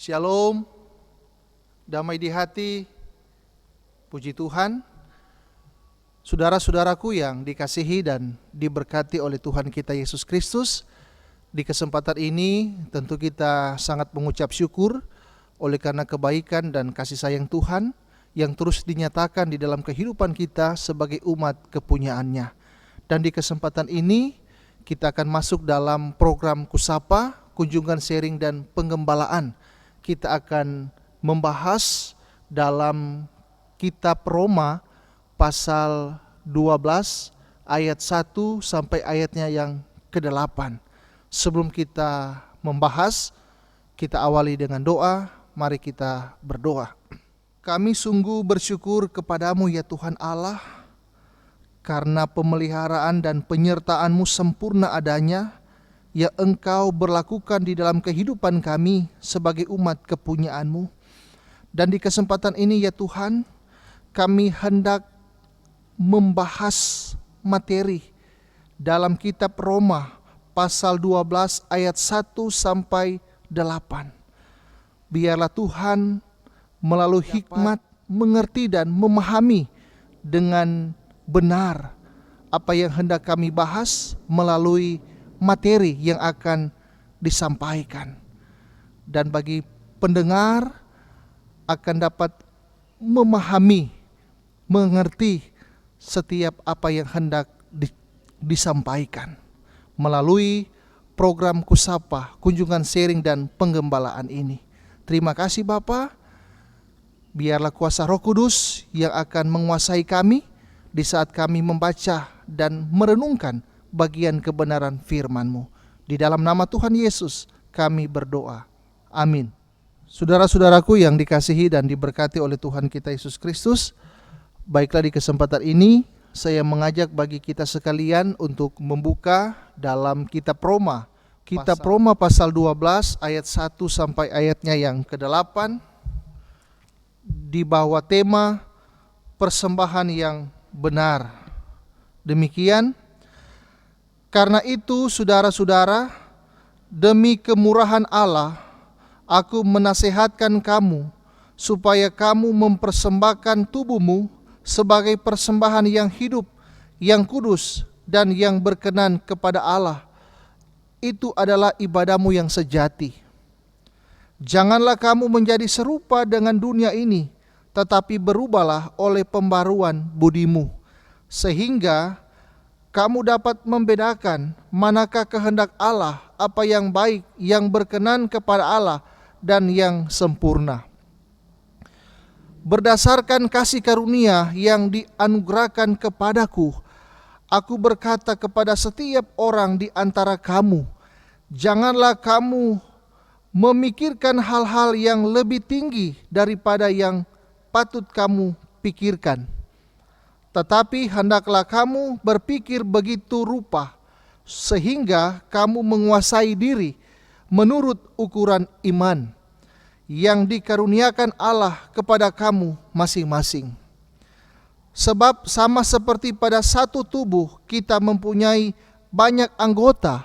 Shalom, damai di hati, puji Tuhan. Saudara-saudaraku yang dikasihi dan diberkati oleh Tuhan kita Yesus Kristus, di kesempatan ini tentu kita sangat mengucap syukur oleh karena kebaikan dan kasih sayang Tuhan yang terus dinyatakan di dalam kehidupan kita sebagai umat kepunyaannya. Dan di kesempatan ini kita akan masuk dalam program Kusapa, kunjungan sharing dan penggembalaan. Kita akan membahas dalam kitab Roma pasal 12 ayat 1 sampai ayatnya yang ke-8. Sebelum kita membahas, kita awali dengan doa. Mari kita berdoa. Kami sungguh bersyukur kepadamu ya Tuhan Allah, karena pemeliharaan dan penyertaan-Mu sempurna adanya yang Engkau berlakukan di dalam kehidupan kami sebagai umat kepunyaan-Mu. Dan di kesempatan ini ya Tuhan, kami hendak membahas materi dalam kitab Roma pasal 12 ayat 1 sampai 8. Biarlah Tuhan melalui hikmat mengerti dan memahami dengan benar apa yang hendak kami bahas melalui materi yang akan disampaikan, dan bagi pendengar akan dapat memahami, mengerti setiap apa yang hendak disampaikan melalui program Kusapa, kunjungan sharing dan penggembalaan ini. Terima kasih Bapa. Biarlah kuasa Roh Kudus yang akan menguasai kami di saat kami membaca dan merenungkan bagian kebenaran firman-Mu. Di dalam nama Tuhan Yesus kami berdoa. Amin. Saudara-saudaraku yang dikasihi dan diberkati oleh Tuhan kita Yesus Kristus, baiklah di kesempatan ini saya mengajak bagi kita sekalian untuk membuka dalam kitab Roma. Kitab Roma pasal 12 ayat 1 sampai ayatnya yang ke-8 di bawah tema persembahan yang benar. Demikian, karena itu saudara-saudara, demi kemurahan Allah, aku menasehatkan kamu supaya kamu mempersembahkan tubuhmu sebagai persembahan yang hidup, yang kudus, dan yang berkenan kepada Allah. Itu adalah ibadahmu yang sejati. Janganlah kamu menjadi serupa dengan dunia ini, tetapi berubahlah oleh pembaruan budimu, sehingga kamu dapat membedakan manakah kehendak Allah, apa yang baik, yang berkenan kepada Allah, dan yang sempurna. Berdasarkan kasih karunia yang dianugerahkan kepadaku, aku berkata kepada setiap orang di antara kamu, janganlah kamu memikirkan hal-hal yang lebih tinggi daripada yang patut kamu pikirkan. Tetapi hendaklah kamu berpikir begitu rupa, sehingga kamu menguasai diri menurut ukuran iman yang dikaruniakan Allah kepada kamu masing-masing. Sebab sama seperti pada satu tubuh kita mempunyai banyak anggota,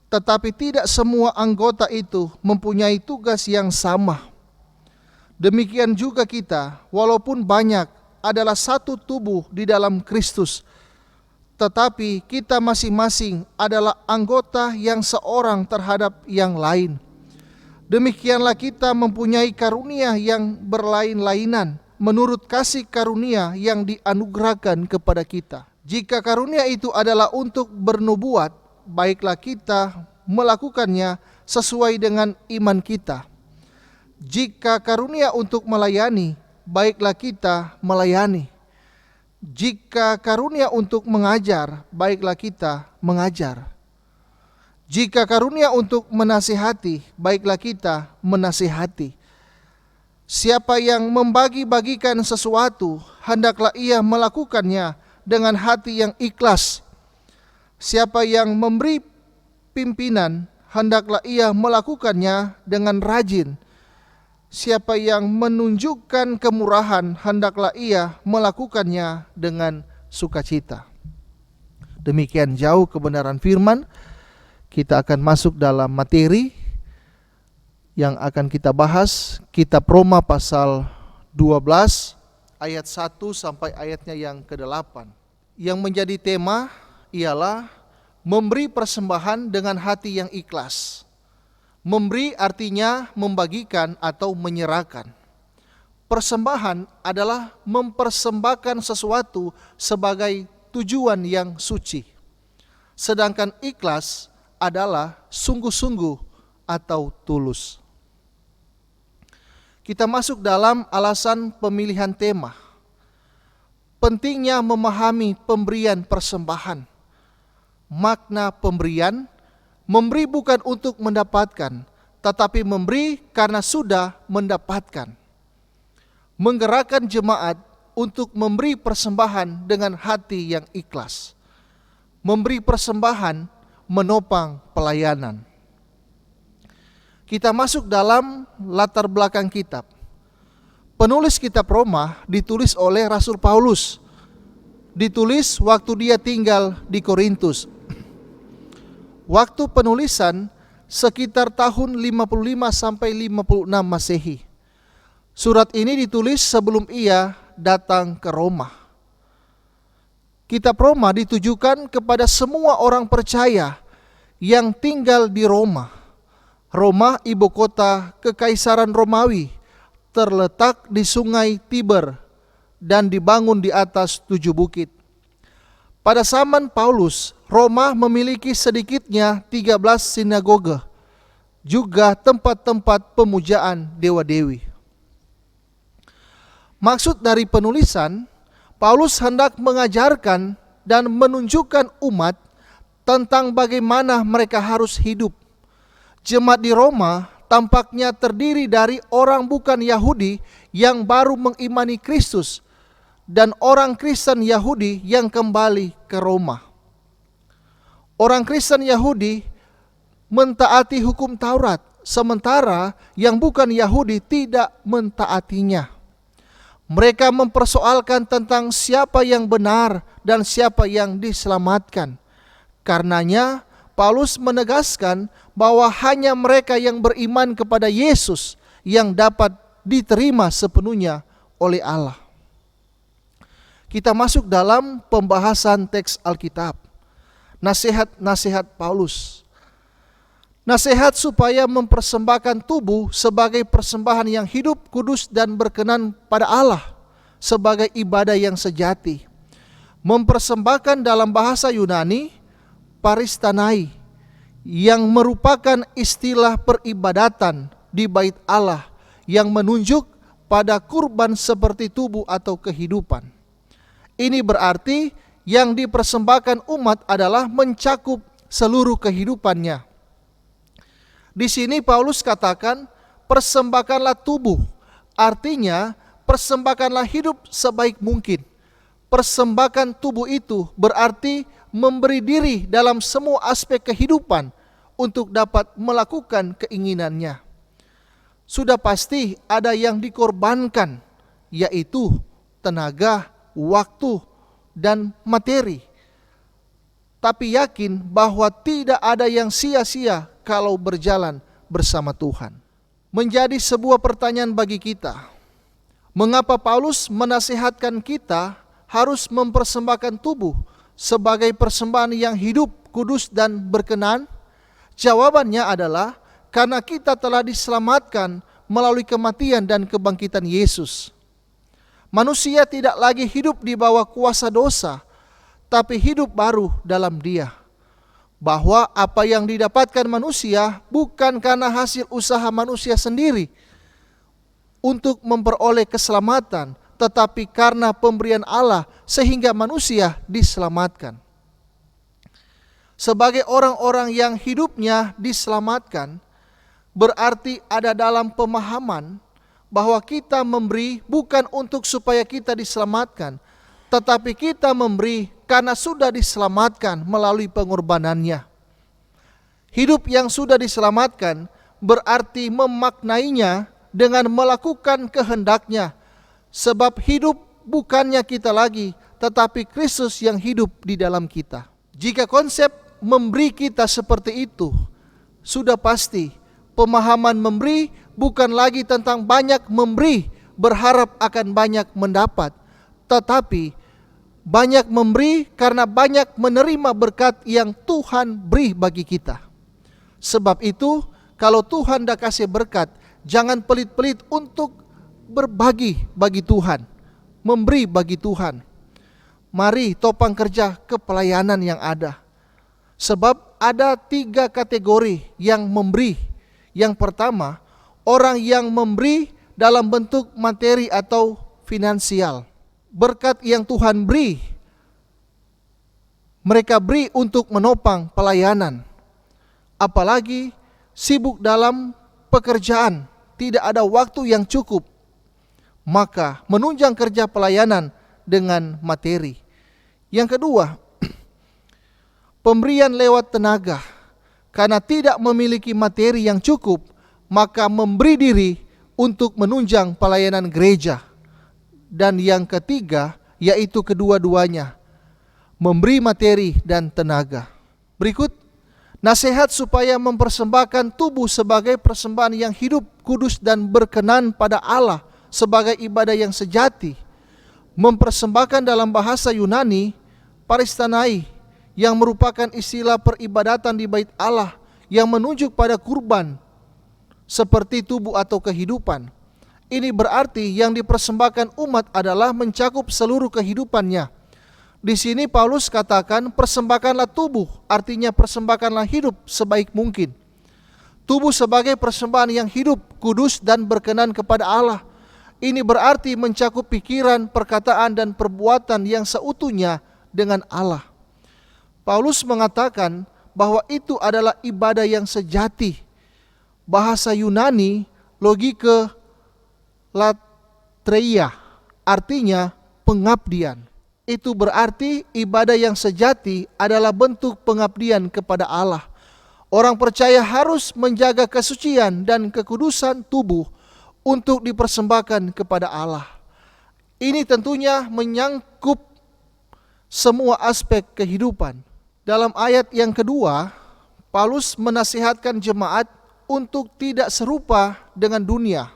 tetapi tidak semua anggota itu mempunyai tugas yang sama. Demikian juga kita, walaupun banyak, adalah satu tubuh di dalam Kristus, tetapi kita masing-masing adalah anggota yang seorang terhadap yang lain. Demikianlah kita mempunyai karunia yang berlain-lainan menurut kasih karunia yang dianugerahkan kepada kita. Jika karunia itu adalah untuk bernubuat, baiklah kita melakukannya sesuai dengan iman kita. Jika karunia untuk melayani, baiklah kita melayani. Jika karunia untuk mengajar, baiklah kita mengajar. Jika karunia untuk menasihati, baiklah kita menasihati. Siapa yang membagi-bagikan sesuatu, hendaklah ia melakukannya dengan hati yang ikhlas. Siapa yang memberi pimpinan, hendaklah ia melakukannya dengan rajin. Siapa yang menunjukkan kemurahan, hendaklah ia melakukannya dengan sukacita. Demikian jauh kebenaran firman. Kita akan masuk dalam materi yang akan kita bahas, kitab Roma pasal 12 ayat 1 sampai ayatnya yang ke-8. Yang menjadi tema ialah memberi persembahan dengan hati yang ikhlas. Memberi artinya membagikan atau menyerahkan. Persembahan adalah mempersembahkan sesuatu sebagai tujuan yang suci. Sedangkan ikhlas adalah sungguh-sungguh atau tulus. Kita masuk dalam alasan pemilihan tema. Pentingnya memahami pemberian persembahan. Makna pemberian, memberi bukan untuk mendapatkan, tetapi memberi karena sudah mendapatkan. Menggerakkan jemaat untuk memberi persembahan dengan hati yang ikhlas. Memberi persembahan menopang pelayanan. Kita masuk dalam latar belakang kitab. Penulis kitab Roma ditulis oleh Rasul Paulus. Ditulis waktu dia tinggal di Korintus. Waktu penulisan sekitar tahun 55 sampai 56 Masehi. Surat ini ditulis sebelum ia datang ke Roma. Kitab Roma ditujukan kepada semua orang percaya yang tinggal di Roma. Roma, ibu kota Kekaisaran Romawi, terletak di sungai Tiber dan dibangun di atas 7 bukit. Pada zaman Paulus, Roma memiliki sedikitnya 13 sinagoga, juga tempat-tempat pemujaan dewa-dewi. Maksud dari penulisan, Paulus hendak mengajarkan dan menunjukkan umat tentang bagaimana mereka harus hidup. Jemaat di Roma tampaknya terdiri dari orang bukan Yahudi yang baru mengimani Kristus dan orang Kristen Yahudi yang kembali ke Roma. Orang Kristen Yahudi mentaati hukum Taurat, sementara yang bukan Yahudi tidak mentaatinya. Mereka mempersoalkan tentang siapa yang benar dan siapa yang diselamatkan. Karenanya, Paulus menegaskan bahwa hanya mereka yang beriman kepada Yesus yang dapat diterima sepenuhnya oleh Allah. Kita masuk dalam pembahasan teks Alkitab. Nasihat-nasihat Paulus. Nasihat supaya mempersembahkan tubuh sebagai persembahan yang hidup, kudus, dan berkenan pada Allah sebagai ibadah yang sejati. Mempersembahkan dalam bahasa Yunani, paristanai, yang merupakan istilah peribadatan di bait Allah yang menunjuk pada kurban seperti tubuh atau kehidupan. Ini berarti yang dipersembahkan umat adalah mencakup seluruh kehidupannya. Di sini Paulus katakan, persembahkanlah tubuh. Artinya, persembahkanlah hidup sebaik mungkin. Persembahkan tubuh itu berarti memberi diri dalam semua aspek kehidupan untuk dapat melakukan keinginannya. Sudah pasti ada yang dikorbankan, yaitu tenaga, waktu, dan materi. Tapi yakin bahwa tidak ada yang sia-sia kalau berjalan bersama Tuhan. Menjadi sebuah pertanyaan bagi kita, mengapa Paulus menasihatkan kita harus mempersembahkan tubuh sebagai persembahan yang hidup, kudus, dan berkenan? Jawabannya adalah karena kita telah diselamatkan melalui kematian dan kebangkitan Yesus. Manusia tidak lagi hidup di bawah kuasa dosa, tapi hidup baru dalam Dia. Bahwa apa yang didapatkan manusia bukan karena hasil usaha manusia sendiri untuk memperoleh keselamatan, tetapi karena pemberian Allah sehingga manusia diselamatkan. Sebagai orang-orang yang hidupnya diselamatkan, berarti ada dalam pemahaman bahwa kita memberi bukan untuk supaya kita diselamatkan, tetapi kita memberi karena sudah diselamatkan melalui pengorbanannya. Hidup yang sudah diselamatkan berarti memaknainya dengan melakukan kehendaknya, sebab hidup bukannya kita lagi, tetapi Kristus yang hidup di dalam kita. Jika konsep memberi kita seperti itu, sudah pasti Pemahaman memberi bukan lagi tentang banyak memberi, berharap akan banyak mendapat, tetapi banyak memberi karena banyak menerima berkat yang Tuhan beri bagi kita. Sebab itu, kalau Tuhan dah kasih berkat, jangan pelit-pelit untuk berbagi bagi Tuhan, memberi bagi Tuhan. Mari topang kerja ke pelayanan yang ada. Sebab ada 3 kategori yang memberi. Yang pertama, orang yang memberi dalam bentuk materi atau finansial. Berkat yang Tuhan beri, mereka beri untuk menopang pelayanan. Apalagi sibuk dalam pekerjaan, tidak ada waktu yang cukup, maka menunjang kerja pelayanan dengan materi. Yang kedua, pemberian lewat tenaga. Karena tidak memiliki materi yang cukup, maka memberi diri untuk menunjang pelayanan gereja. Dan yang ketiga, yaitu kedua-duanya, memberi materi dan tenaga. Berikut nasihat supaya mempersembahkan tubuh sebagai persembahan yang hidup, kudus dan berkenan pada Allah sebagai ibadah yang sejati. Mempersembahkan dalam bahasa Yunani paristanai, yang merupakan istilah peribadatan di bait Allah yang menunjuk pada kurban seperti tubuh atau kehidupan. Ini berarti yang dipersembahkan umat adalah mencakup seluruh kehidupannya. Di sini Paulus katakan persembahkanlah tubuh, artinya persembahkanlah hidup sebaik mungkin. Tubuh sebagai persembahan yang hidup, kudus dan berkenan kepada Allah. Ini berarti mencakup pikiran, perkataan dan perbuatan yang seutuhnya dengan Allah. Paulus mengatakan bahwa itu adalah ibadah yang sejati. Bahasa Yunani logike latreia, artinya pengabdian. Itu berarti ibadah yang sejati adalah bentuk pengabdian kepada Allah. Orang percaya harus menjaga kesucian dan kekudusan tubuh untuk dipersembahkan kepada Allah. Ini tentunya menyangkup semua aspek kehidupan. Dalam ayat yang kedua, Paulus menasihatkan jemaat untuk tidak serupa dengan dunia.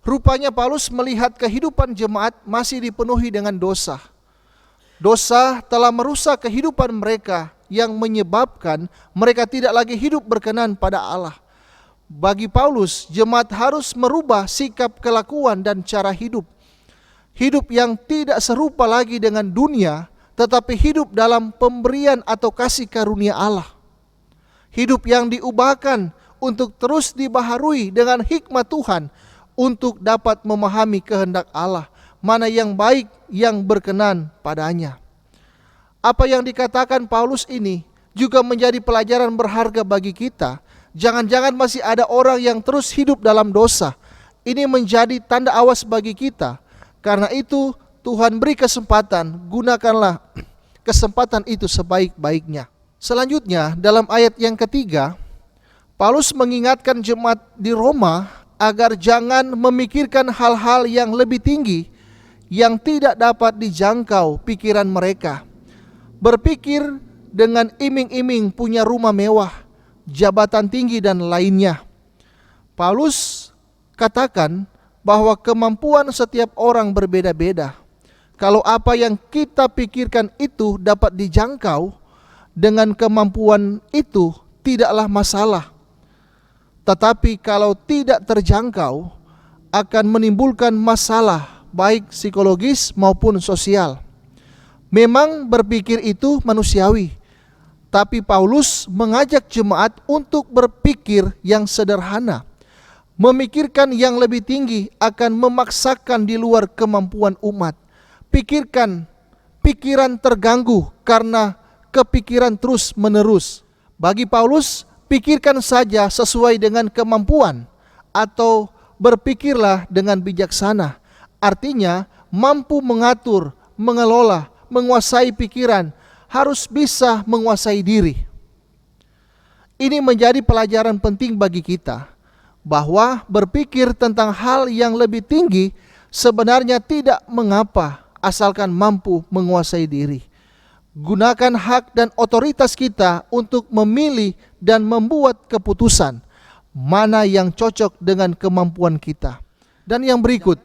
Rupanya Paulus melihat kehidupan jemaat masih dipenuhi dengan dosa. Dosa telah merusak kehidupan mereka yang menyebabkan mereka tidak lagi hidup berkenan pada Allah. Bagi Paulus, jemaat harus merubah sikap, kelakuan dan cara hidup. Hidup yang tidak serupa lagi dengan dunia, tetapi hidup dalam pemberian atau kasih karunia Allah. Hidup yang diubahkan untuk terus dibaharui dengan hikmat Tuhan untuk dapat memahami kehendak Allah, mana yang baik, yang berkenan padanya. Apa yang dikatakan Paulus ini juga menjadi pelajaran berharga bagi kita. Jangan-jangan masih ada orang yang terus hidup dalam dosa. Ini menjadi tanda awas bagi kita. Karena itu Tuhan beri kesempatan, gunakanlah kesempatan itu sebaik-baiknya. Selanjutnya dalam ayat yang ketiga, Paulus mengingatkan jemaat di Roma agar jangan memikirkan hal-hal yang lebih tinggi yang tidak dapat dijangkau pikiran mereka. Berpikir dengan iming-iming punya rumah mewah, jabatan tinggi dan lainnya. Paulus katakan bahwa kemampuan setiap orang berbeda-beda. Kalau apa yang kita pikirkan itu dapat dijangkau, dengan kemampuan itu tidaklah masalah. Tetapi kalau tidak terjangkau, akan menimbulkan masalah baik psikologis maupun sosial. Memang berpikir itu manusiawi, tapi Paulus mengajak jemaat untuk berpikir yang sederhana. Memikirkan yang lebih tinggi akan memaksakan di luar kemampuan umat. Pikiran terganggu karena kepikiran terus menerus. Bagi Paulus, pikirkan saja sesuai dengan kemampuan, atau berpikirlah dengan bijaksana. Artinya mampu mengatur, mengelola, menguasai pikiran, harus bisa menguasai diri. Ini menjadi pelajaran penting bagi kita, bahwa berpikir tentang hal yang lebih tinggi sebenarnya tidak mengapa, asalkan mampu menguasai diri. Gunakan hak dan otoritas kita untuk memilih dan membuat keputusan. mana yang cocok dengan kemampuan kita. Dan yang berikut,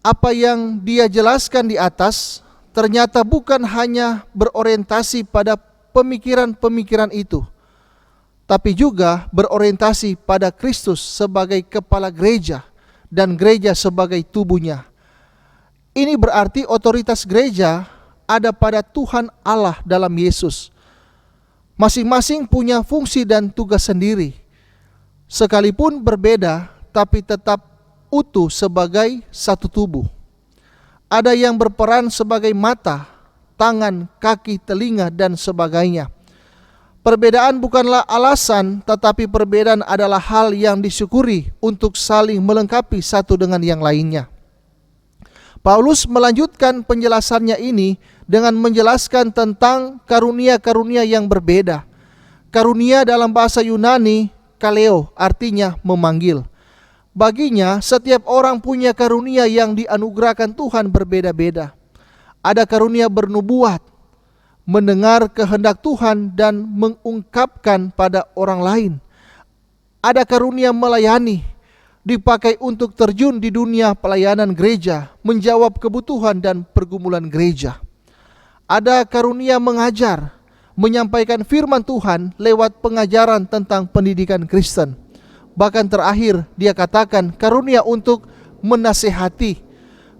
apa yang dia jelaskan di atas ternyata bukan hanya berorientasi pada pemikiran-pemikiran itu, tapi juga berorientasi pada Kristus sebagai kepala gereja dan gereja sebagai tubuhnya. Ini berarti otoritas gereja ada pada Tuhan Allah dalam Yesus. Masing-masing punya fungsi dan tugas sendiri. Sekalipun berbeda, tapi tetap utuh sebagai satu tubuh. Ada yang berperan sebagai mata, tangan, kaki, telinga, dan sebagainya. Perbedaan bukanlah alasan, tetapi perbedaan adalah hal yang disyukuri untuk saling melengkapi satu dengan yang lainnya. Paulus melanjutkan penjelasannya ini dengan menjelaskan tentang karunia-karunia yang berbeda. Karunia dalam bahasa Yunani, kaleo, artinya memanggil. Baginya, setiap orang punya karunia yang dianugerahkan Tuhan berbeda-beda. Ada karunia bernubuat, mendengar kehendak Tuhan dan mengungkapkan pada orang lain. Ada karunia melayani, dipakai untuk terjun di dunia pelayanan gereja, menjawab kebutuhan dan pergumulan gereja. Ada karunia mengajar, menyampaikan firman Tuhan lewat pengajaran tentang pendidikan Kristen. Bahkan terakhir dia katakan karunia untuk menasehati.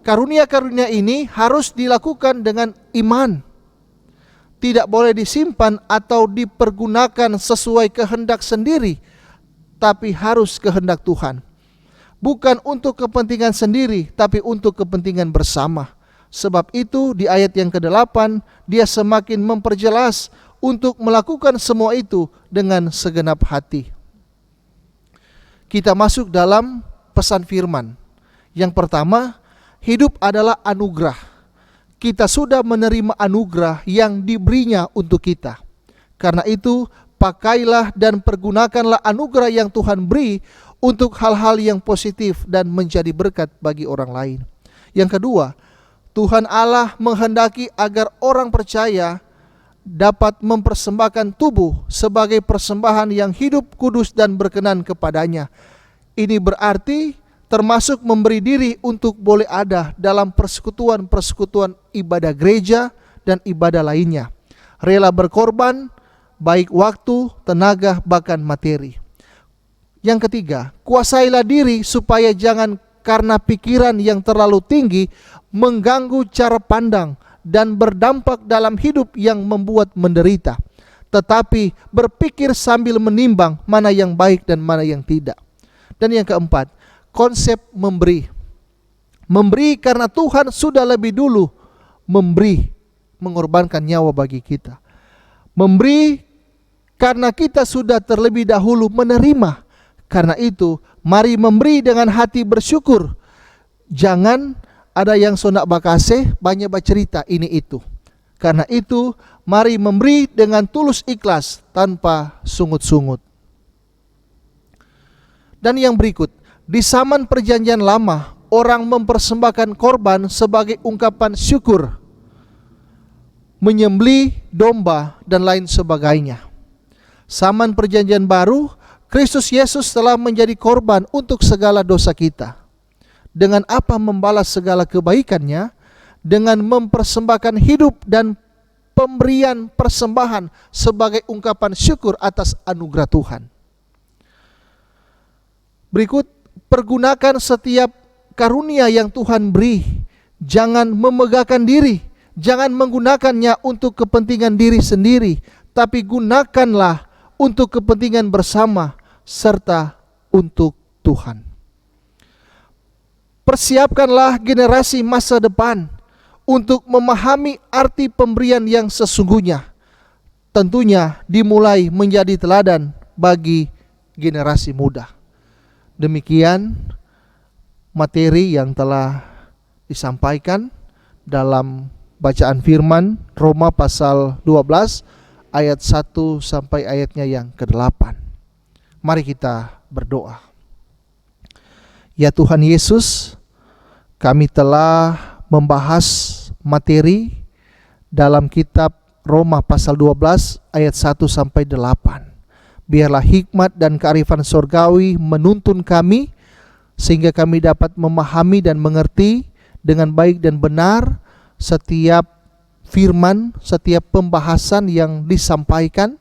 Karunia-karunia ini harus dilakukan dengan iman. Tidak boleh disimpan atau dipergunakan sesuai kehendak sendiri, tapi harus kehendak Tuhan. Bukan untuk kepentingan sendiri, tapi untuk kepentingan bersama. Sebab itu di ayat yang ke-8 dia semakin memperjelas untuk melakukan semua itu dengan segenap hati. Kita masuk dalam pesan firman. Yang pertama, hidup adalah anugerah. Kita sudah menerima anugerah yang diberinya untuk kita. Karena itu, pakailah dan pergunakanlah anugerah yang Tuhan beri untuk hal-hal yang positif dan menjadi berkat bagi orang lain. Yang kedua, Tuhan Allah menghendaki agar orang percaya dapat mempersembahkan tubuh sebagai persembahan yang hidup, kudus, dan berkenan kepadanya. Ini berarti termasuk memberi diri untuk boleh ada dalam persekutuan-persekutuan ibadah gereja dan ibadah lainnya. Rela berkorban, baik waktu, tenaga, bahkan materi. Yang ketiga, kuasailah diri supaya jangan karena pikiran yang terlalu tinggi mengganggu cara pandang dan berdampak dalam hidup yang membuat menderita. Tetapi berpikir sambil menimbang mana yang baik dan mana yang tidak. Dan yang keempat, konsep memberi. Memberi karena Tuhan sudah lebih dulu memberi, mengorbankan nyawa bagi kita. Memberi karena kita sudah terlebih dahulu menerima. Karena itu, mari memberi dengan hati bersyukur. Jangan ada yang sonak bakase, banyak bercerita ini itu. Karena itu, mari memberi dengan tulus ikhlas tanpa sungut-sungut. Dan yang berikut, di zaman perjanjian lama, orang mempersembahkan korban sebagai ungkapan syukur, menyembelih domba dan lain sebagainya. Zaman perjanjian baru, Kristus Yesus telah menjadi korban untuk segala dosa kita. Dengan apa membalas segala kebaikannya? Dengan mempersembahkan hidup dan pemberian persembahan sebagai ungkapan syukur atas anugerah Tuhan. Berikut, pergunakan setiap karunia yang Tuhan beri. Jangan memegahkan diri, jangan menggunakannya untuk kepentingan diri sendiri, tapi gunakanlah untuk kepentingan bersama serta untuk Tuhan. Persiapkanlah generasi masa depan untuk memahami arti pemberian yang sesungguhnya. Tentunya dimulai menjadi teladan bagi generasi muda. Demikian materi yang telah disampaikan dalam bacaan firman Roma pasal 12 ayat 1 sampai ayatnya yang ke-8. Mari kita berdoa. Ya Tuhan Yesus, kami telah membahas materi dalam kitab Roma pasal 12 ayat 1 sampai 8. Biarlah hikmat dan kearifan sorgawi menuntun kami, sehingga kami dapat memahami dan mengerti dengan baik dan benar setiap firman, setiap pembahasan yang disampaikan,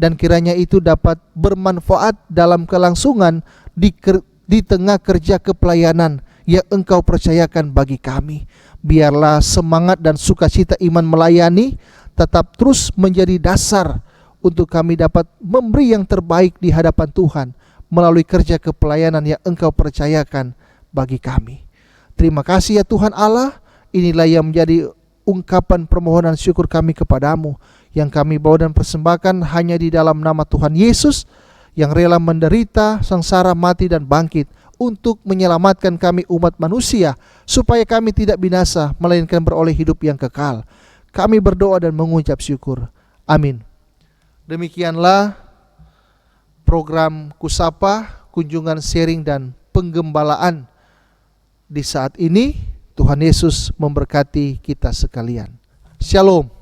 dan kiranya itu dapat bermanfaat dalam kelangsungan di tengah kerja kepelayanan yang Engkau percayakan bagi kami. Biarlah semangat dan sukacita iman melayani tetap terus menjadi dasar untuk kami dapat memberi yang terbaik di hadapan Tuhan melalui kerja kepelayanan yang Engkau percayakan bagi kami. Terima kasih ya Tuhan Allah. Inilah yang menjadi ungkapan permohonan syukur kami kepadamu, yang kami bawa dan persembahkan hanya di dalam nama Tuhan Yesus, yang rela menderita, sengsara, mati dan bangkit untuk menyelamatkan kami umat manusia, supaya kami tidak binasa melainkan beroleh hidup yang kekal. Kami berdoa dan mengucap syukur. Amin. Demikianlah program Kusapa, kunjungan sharing dan penggembalaan di saat ini. Tuhan Yesus memberkati kita sekalian. Shalom.